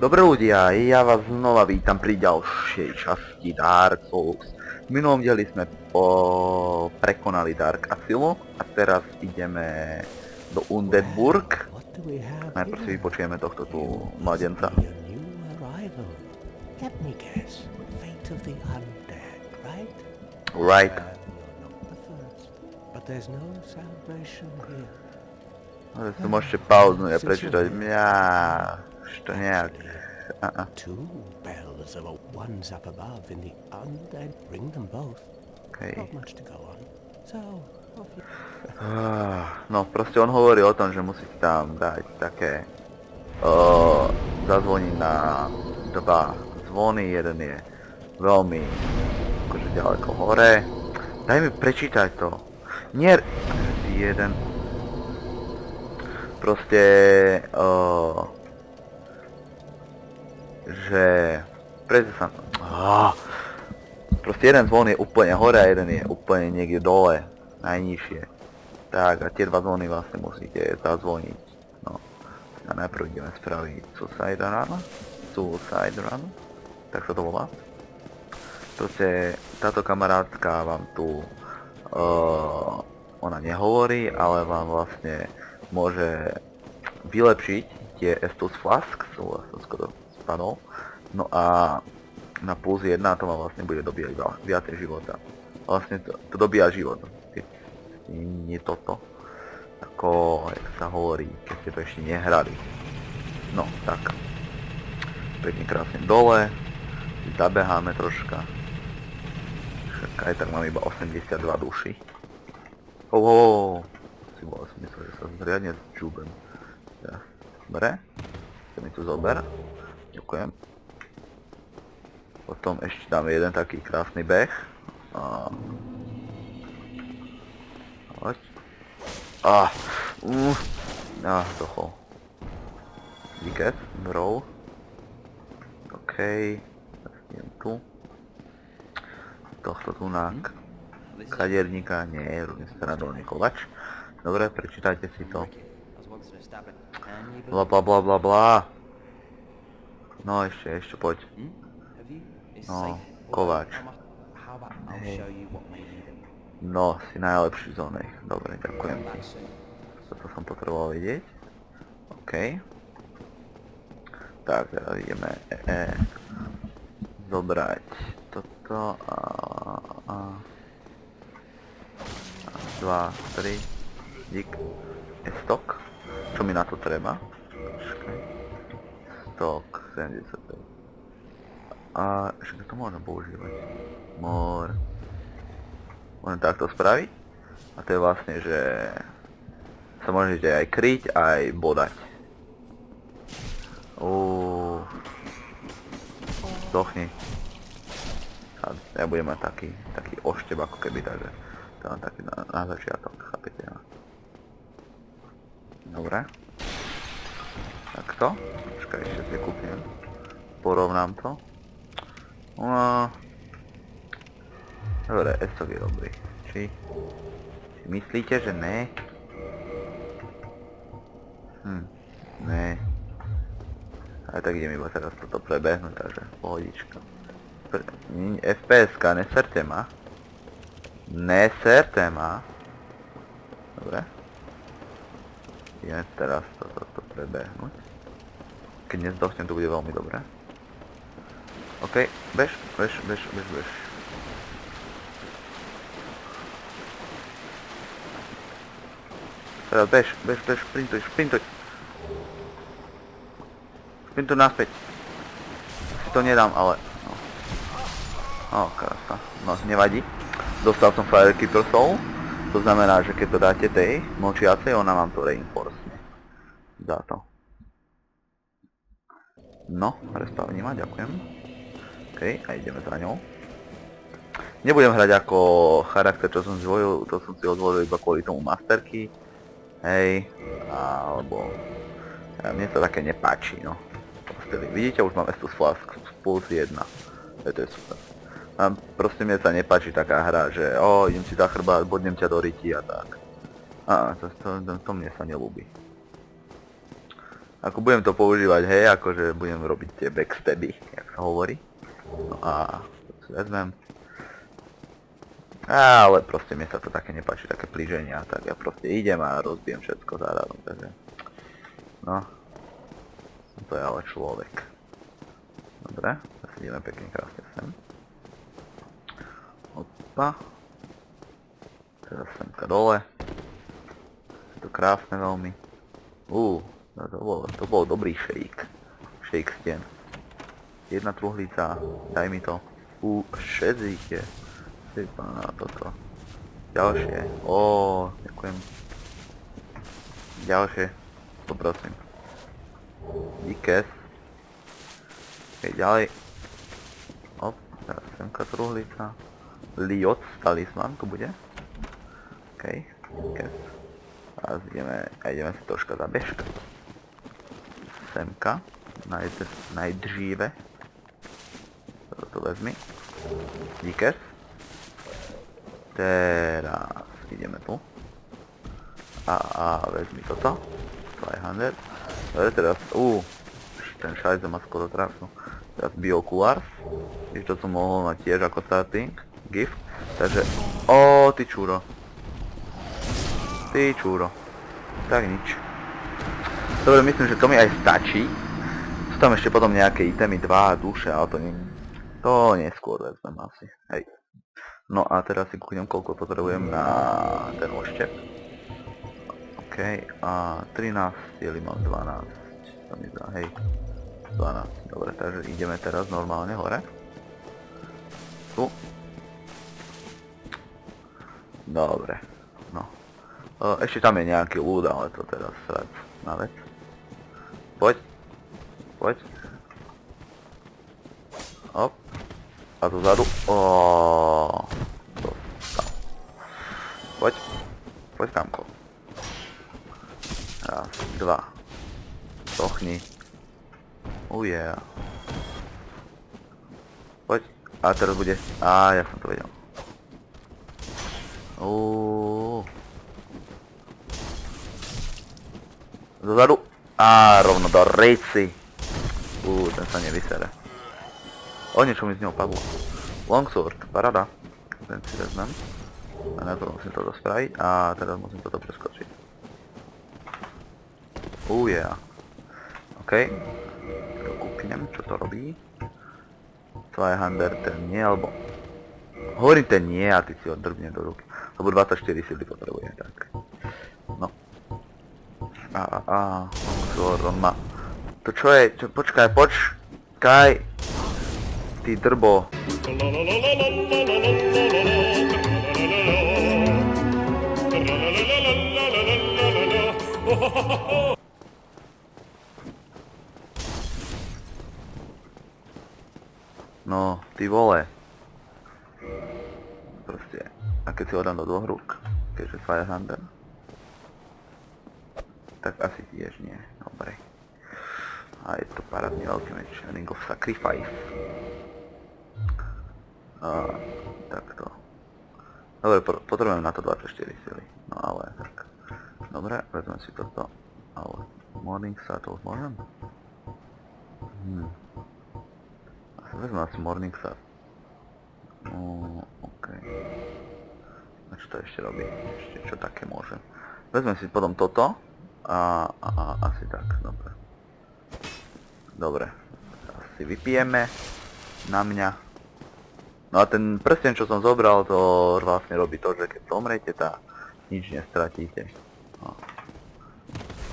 Dobre ľudia, ja vás znova vítam pri ďalšej časti Dark Souls. V minulom dieli sme prekonali Dark Asylum a teraz ideme do Undeadburg. Najprv si vypočujeme tohto tu mladenca. Right. Ale si môžete pauznúť a prečítať. Što nejak. Two bells of one's up above in the undead. Ring them both. Okay. Not much to go on. So, off you. No proste on hovorí o tom, že musíte tam dať také zazvoniť na dva zvony, jeden je veľmi akože ďaleko hore. Daj mi prečítať to. Nie jeden. Proste že prečo sa proste jeden zvon je úplne hore a jeden je úplne niekde dole, najnižšie. Tak a tie dva zvony vlastne musíte zazvoniť. No. A najprv ideme spraviť Suicide Run. Tak sa to volá. Proste táto kamarádka vám tu ona nehovorí, ale vám vlastne môže vylepšiť tie Estus Flask, som skoro spadol. No a na plus 1 to vám vlastne bude dobíjať viacej života. Vlastne to dobíja život. Nie toto. Ako, jak sa hovorí, keď ste to ešte nehrali. No, tak. Pekne krásne dole. Zabeháme troška. Však aj tak mám iba 82 duší. Si bol, som myslel, že sa zriadne zčúbem. Dobre. To mi tu zober. Ďakujem. Potom ešte dáme jeden taký krásny beh. Hoď. Dochol. Díket, bro. Okej. Idem tu. Tohto tu na kadierníka, nie, robím sa radolný kovač. Dobre, prečítajte si to. Bla bla bla bla bla. No ešte poď. No, kováč. No, si najlepší zónej. Dobre, ďakujem ti. Toto som potreboval vidieť. OK. Tak, teraz ideme zobrať toto a 2, 3, dík. Je stok. Čo mi na to treba? Stok, 75. A ešte to môžem používať. Môžem takto spraviť. A to je vlastne, že sa môžete aj kryť, aj bodať. Zdochni. Ja budem mať taký ošteb ako keby, takže to mám taký na začiatok, chápete? Dobre. Takto. Počkaj, ešte si kúpnem. Porovnám to. Dobre, estok je dobrý. Či myslíte, že ne? Ne. Aj tak idem iba teraz toto prebehnúť, takže pohodička. FPS-ka, neserte ma. Neserte ma. Dobre. Ideme teraz toto prebehnúť. Keď nezdochnem, to bude veľmi dobré. OK, bež. Teraz bež, šprintuj. Šprintuj naspäť. Si to nedám, ale... Krása. No, nevadí. Dostal som Firekeeper Soul. To znamená, že keď to dáte tej mlčiacej, ona vám to reinforcne. Za to. No, respawn ma, ďakujem. OK, a ideme za ňou. Nebudem hrať ako charakter, čo som zvolil, to som si odvolil iba kvôli tomu masterky. Hej, alebo... Mne to také nepáči, no. Vidíte, už mám Estus Flask plus 1. To je super. Proste mne sa nepáči taká hra, že idem si za chrbát, bodnem ťa do ryti a tak. To mne sa neľúbi. Ako budem to používať, hej, akože budem robiť tie backstabby, jak sa hovorí. No a to si vezmem. Ale proste mne sa to také nepáči, také plíženia, tak ja proste idem a rozbijem všetko záradom, takže... No. To je ale človek. Dobre, teraz ideme pekne krásne sem. Opa. Teraz semka dole. Je to krásne veľmi. To bol dobrý shake. Shake stien. Jedna truhlica, daj mi to. Šedzíte. Ty pána, toto. Ďalšie. Ďakujem. Ďalšie. Poprosím. Díkes. Ok, ďalej. Teraz semka truhlica. Lioc, talisman, tu bude. Ok, díkes. Teraz ideme si troška zabežkať. Semka. Najdříve. To vezmi. Díkes. Teraz ideme tu. A vezmi toto. 200. Dobre, teraz, ten šajze ma skoro trafnul. Teraz biokulars. Víš, to som mohol mať tiež ako starting. Gift. Takže, ty čúro. Ty čúro. Tak nič. Dobre, myslím, že to mi aj stačí. Sú tam ešte potom nejaké itemy, 2 duše, ale to nie... To neskôr vezmem asi, hej. No a teraz si kúknem, koľko potrebujem na ten oštep. OK, a 13, jeli mám 12, to mi zdá, hej. 12, dobre, takže ideme teraz normálne hore. Tu. Dobre, no. Ešte tam je nejaký ľud, ale to teraz srať na vec. Poď. Hop. A tu zadu. Poď kamko. Raz, 2. Sochni. Yeah. Poď. A teraz bude... ja som to vedel. Dozadu. Rovno do rejci. Ten sa nevysere. Niečo mi z neho padlo. Longsword, parada. Ten si vezmem. A na to musím toto spraviť. A teraz musím toto preskočiť. Yeah. OK. To kúknem, čo to robí. Zweihander, ten nie, alebo... Hovorím ten nie a ty si ho drbne do ruky. Lebo 24 sily potrebuje, tak. No. Longsword, on má... To čo je? Počkaj. Ty drbo. No, ty vole. Proste. A keď si ho dám do 2 rúk, keďže Firehander, tak asi tiež nie. Dobre. A je to parádne veľký meč. Ring of Sacrifice. Takto. Dobre, potrebujem na to 24 sily. No ale tak. Dobre, vezmem si toto. Ale Morning Star to už môžem? Vezmem asi Morning Star. OK. A čo to ešte robí? Ešte čo také môžem? Vezmem si potom toto. A asi tak, dobre. Dobre. Teraz si vypijeme. Na mňa. No a ten prsten, čo som zobral, to vlastne robí to, že keď zomrete, tak nič nestratíte. No.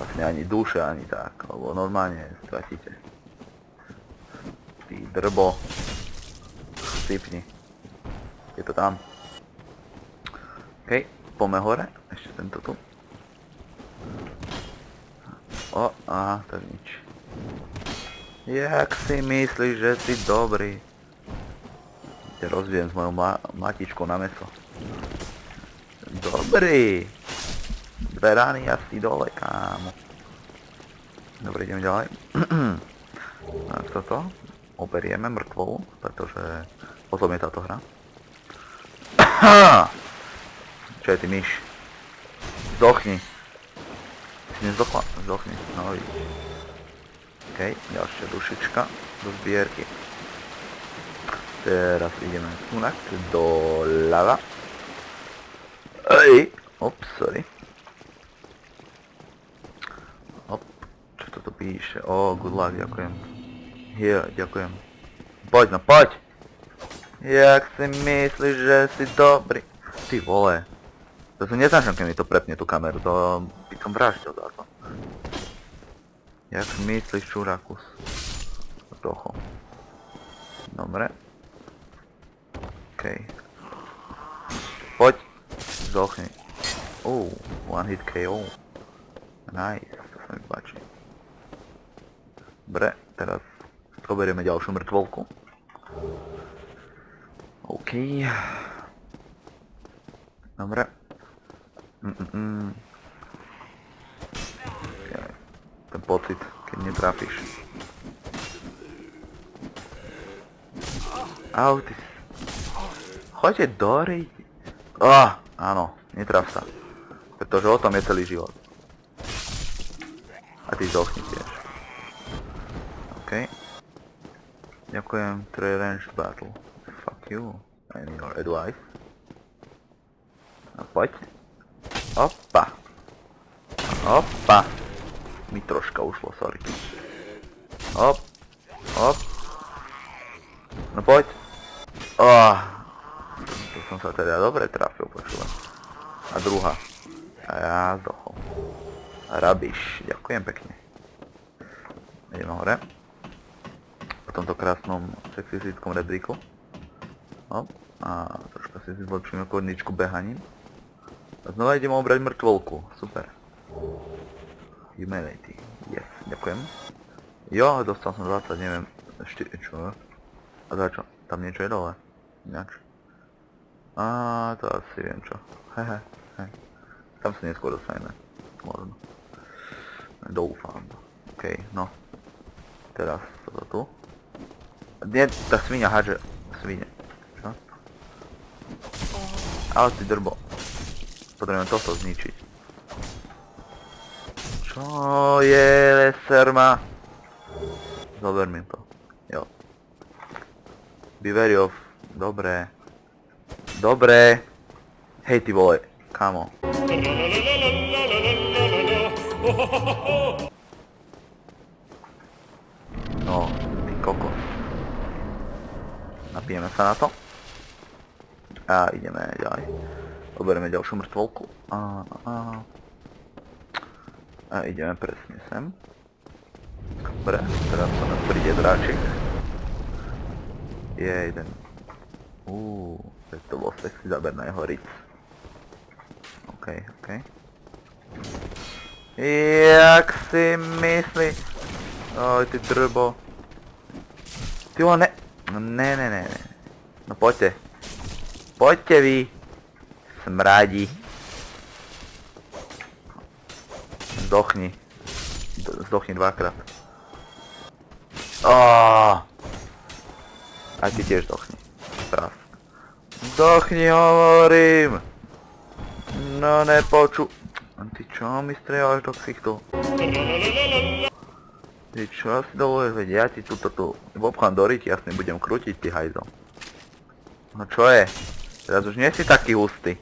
Vlastne ani duše, ani tak, lebo normálne stratíte. Ty drbo. Sypni. Je to tam. OK, poďme hore. Ešte tento tu. Tak nič. Jak si myslíš, že si dobrý? Te rozbijem s mojou matičkou na mäso. Dobrý! 2 rány asi dole, kámo. Dobre, idem ďalej. Tak toto. Oberieme mŕtvolu, pretože potom je táto hra. Čo je ty myš? Zdochni. Si nezdochla? Zdochni. No vidíš. OK, ďalšia dušička do zbierky. Teraz ideme tunak doľava. Ej! Ops, sorry. Op, čo toto píše? Good luck, ďakujem. Here, ďakujem. Poď, no poď! Jak si myslíš, že si dobrý? Ty vole. To som neznačam, keď mi to prepne tú kameru, to by som vraždil za to. Jak si myslíš, čurakus? Trochu. Dobre. OK. Poď. Zochni. One hit KO. Nice, to sa mi páči. Dobre, teraz zoberieme ďalšiu mŕtvolku. OK. Dobre. Ten pocit, keď netrafíš. Au, ty... Choďte do rejti. Áno, netraf sa. Pretože o tom je celý život. A ty zochni tiež. OK. Ďakujem, range battle. Fuck you. I need your advice. A poď. Opa. Opa. Mi troška ušlo, sorry. Hop. Hop. No poď. To som sa teda dobre trafil, počúvam. A druhá. A ja zdochol. Rabiš. Ďakujem pekne. Ideme hore. Po tomto krásnom sexistickom rebríku. Hop. A troška si zlepšíme kodničku behaním. A znova ideme obrať mŕtvolku. Super. Humanity. Yes. Ďakujem. Jo, dostal som 20, neviem. Čo? A za čo? Tam niečo je dole? Ináč. To asi viem čo. Hehe. Tam sa neskôr dostaneme. Možno. Doufám. OK, no. Teraz toto tu. Nie, tá svinia hádže. Svine. Čo? Ale ty drbo. Potrebujem toto zničiť. Čo je, leserma? Zober mi to. Jo. Be very off. Dobre. Dobre. Hej ty vole. Kamo. No, ty kokos. Napijeme sa na to. A ideme ďalej. Oberieme ďalšiu mŕtvolku. A ideme presne sem. Dobre, teraz sa nás príde dráčik. Je jeden. To bol sexy záber na jeho ric. OK. Jak si myslí? Oj, ty drbo. Ty ho ne... Ne. No poďte. Poďte vy. Smrádi. Zdochni. Zdochni dvakrát. A ty tiež zdochni. Prav. Zdochni, hovorím. No nepoču... Ty čo mi strieľaš do ksichtu? Ty čo si dovolíš, veď ja ti túto tu obchám do ryti, jasne budem krútiť, ty hajzo. No čo je? Teraz už nie si taký hustý.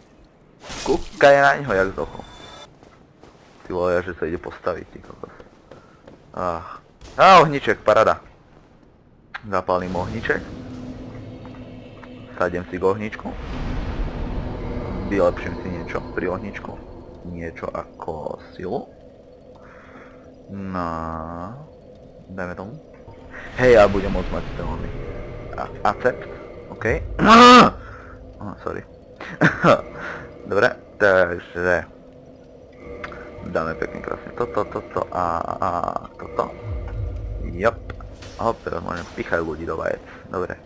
Kúkaj na ňo, jak zdochol. Ty vole, že sa ide postaviť, ty kokos. Ohniček, parada. Zapálím ohniček. Sadiem si k ohničku. Vylepším si niečo pri ohničku. Niečo ako silu. No... Dajme tomu. Hej, ja budem môcť mať ten oný. Accept. OK. Sorry. Dobre, takže... Dáme pekne krásne toto a toto. Jop. Hop, teraz môžem pichať ľudí do vajec. Dobre.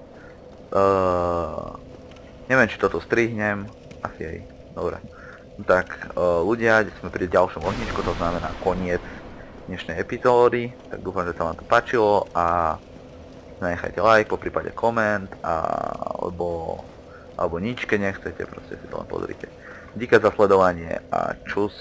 Neviem, či toto strihnem. Asi aj. Dobre. Tak, ľudia, sme pri ďalšom ohničku, to znamená koniec dnešnej epizódy. Tak dúfam, že sa vám to páčilo a zanechajte like, poprípade koment alebo nič, keď nechcete, proste si to len pozrite. Díky za sledovanie a čus.